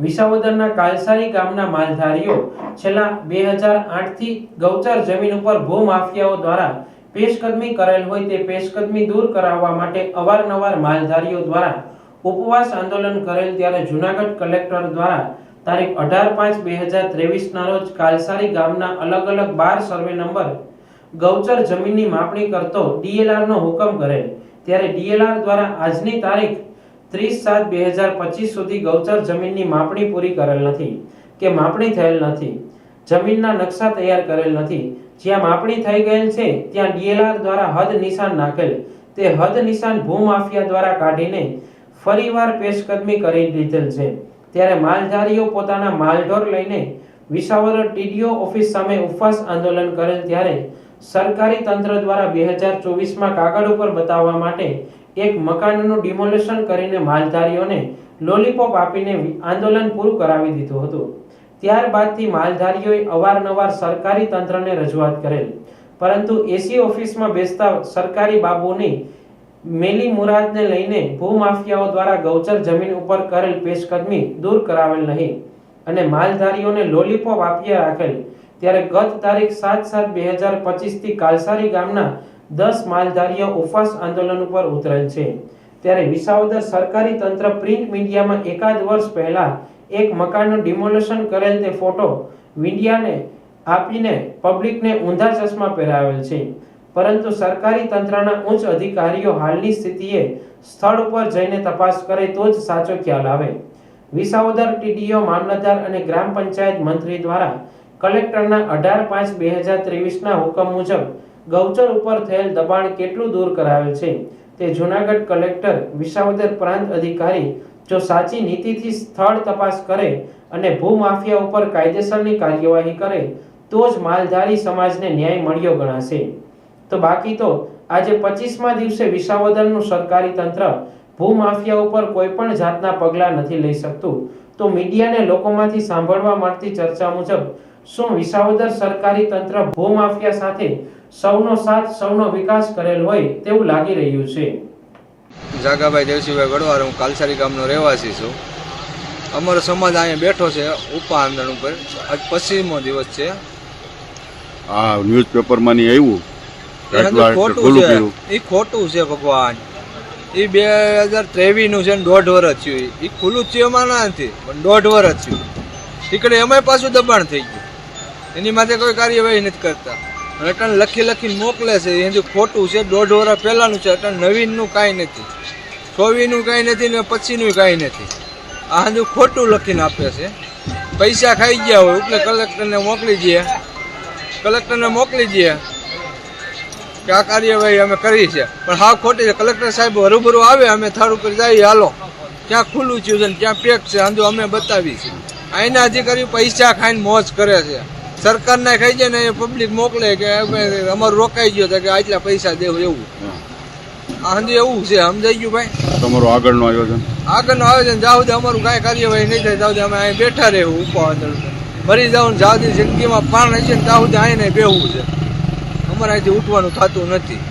વિસાવદરના કાલસારી ગામના માલધારીઓ છેલ્લા 2008 થી ગૌચર જમીન ઉપર ભૂમાફિયાઓ દ્વારા પેશકદમી કરેલ હોય તે પેશકદમી દૂર કરાવવા માટે અવારનવાર માલધારીઓ દ્વારા ઉપવાસ આંદોલન કરેલ, ત્યારે જૂનાગઢ કલેક્ટર દ્વારા તારીખ 18/5/2023 ના રોજ કાલસારી ગામના અલગ અલગ 12 સર્વે નંબર ગૌચર જમીનની માપણી કરતો ડીએલઆર નો હુકમ કરેલ, ત્યારે ડીએલઆર દ્વારા આજની તારીખ 30/7/2025 સુધી ગૌચર જમીનની માપણી પૂરી કરેલ નથી કે માપણી થયેલ નથી, જમીનના નકશા તૈયાર કરેલ નથી, જ્યાં માપણી થઈ ગયેલ છે ત્યાં ડીએલઆર દ્વારા હદ નિશાન નાખેલ, તે હદ નિશાન ભૂમાફિયા દ્વારા કાઢીને ફરીવાર પેશકદમી કરી દીધેલ છે, ત્યારે માલધારીઓ પોતાના માલઢોર લઈને વિસાવદર ટીડીઓ ઓફિસ સામે ઉપવાસ આંદોલન કરેલ, ત્યારે સરકારી તંત્ર દ્વારા 2024 માં કાગળ ઉપર બતાવવા માટે એક મકાનનું ડિમોલેશન કરીને માલધારીઓને લોલીપોપ આપીને આંદોલન પૂરું કરાવી દીધું હતું। ત્યારબાદથી માલધારીઓએ અવારનવાર સરકારી તંત્રને રજૂઆત કરેલ, પરંતુ એસી ઓફિસમાં બેસતા સરકારી બાબુની મેલી મુરાદને લઈને ભૂમાફિયાઓ દ્વારા ગૌચર જમીન ઉપર કરેલ પેશકદમી દૂર કરાવેલ નહીં અને માલધારીઓને લોલીપોપ આપ્યા રાખેલ, ત્યારે ગત તારીખ 7/7/2025 થી કાલસારી ગામના 10 માલધારીઓ ઉપવાસ આંદોલન ઉપર ઉતરેલ છે, ત્યારે વિસાવદર સરકારી તંત્ર પ્રિન્ટ મીડિયામાં એકાદ વર્ષ પહેલા એક મકાનનું ડિમોલેશન કરેલ તે ફોટો મીડિયાને આપીને પબ્લિકને ઊંધા ચશ્મા પહેરાવેલ છે, પરંતુ સરકારી તંત્રના ઉચ્ચ અધિકારીઓ હાલની સ્થિતિએ સ્થળ ઉપર જઈને તપાસ કરે તો જ સાચો ખ્યાલ આવે। વિસાવદર ટીડીઓ, મામલતદાર અને ગ્રામ પંચાયત મંત્રી દ્વારા કલેક્ટરના 18/5/2023 ના હુકમ મુજબ ગૌચર ઉપર થયેલ દબાણ કેટલું દૂર કરાવેલ છે તે જૂનાગઢ કલેક્ટર, વિસાવદર પ્રાંત અધિકારી જો સાચી નીતિથી સ્થળ તપાસ કરે અને ભૂમાફિયા ઉપર કાયદેસરની કાર્યવાહી કરે તો જ માલધારી સમાજને ન્યાય મળ્યો ગણાશે। તો બાકી તો આજે 25મા દિવસે વિસાવદરનું સરકારી તંત્ર ભૂમાફિયા ઉપર કોઈ પણ જાતના પગલાં નથી લઈ શકતું, તો મીડિયાને લોકોમાંથી સાંભળવા મળતી ચર્ચા મુજબ શું વિસાવદર સરકારી તંત્ર ભૂમાફિયા સાથે સૌનો સાથ સૌનો વિકાસ કરેલ હોય તેવું લાગી રહ્યું છે। જાગાભાઈ દેવસીભાઈ વડવાર, હું કાલસારી ગામનો રહેવાસી છું। અમારો સમાજ અહીંયા બેઠો છે ઉપા આંદોલન ઉપર, આજ 25મો દિવસ છે। આ ન્યૂઝપેપરમાં ની આવ્યું એ ખોટું છે ભગવાન, એ 2023 નું છે ને 1.5 વર્ષ થયું, એ ખુલ્લું છે એમાં નથી પણ 1.5 વર્ષ થયું, ટીકડે એમાં પાછું દબાણ થઈ ગયું, એની માટે કોઈ કાર્યવાહી નથી કરતા, એટલે લખીને મોકલે છે, એ જે ખોટું છે 1.5 વર્ષ પહેલાનું છે, એટલે નવીનનું કાંઈ નથી, 24નું કાંઈ નથી ને પછીનું કાંઈ નથી, આ હજુ ખોટું લખીને આપે છે, પૈસા ખાઈ ગયા હોય એટલે કલેક્ટરને મોકલી દઈએ કે આ કાર્યવાહી અમે કરી છે, પણ હા ખોટી છે। કલેક્ટર સાહેબ હરુભરું આવે, અમે થાળ ઉપર જઈએ, હાલો ક્યાં ખુલ્લું થયું છે ને ક્યાં પેક છે, હજુ અમે બતાવી છે। અહીંના અધિકારીઓ પૈસા ખાઈને મોજ કરે છે, સરકારને ખાઈ જાય ને પબ્લિક મોકલે કે અમારું રોકાઈ ગયો કે આટલા પૈસા દેવું, એવું હજુ એવું છે, સમજાઈ ગયું ભાઈ? તમારું આગળનું આયોજન જ્યાં સુધી અમારું કાંઈ કાર્યવાહી નહીં થાય ત્યાં સુધી અમે અહીં બેઠા રહેવું, ઉપવા મરી જાવ જ્યાં સુધી જિંદગીમાં પ્રાણ હશે ને ત્યાં સુધી અહીં બેહવું છે, અમારે અહીંથી ઉઠવાનું થતું નથી।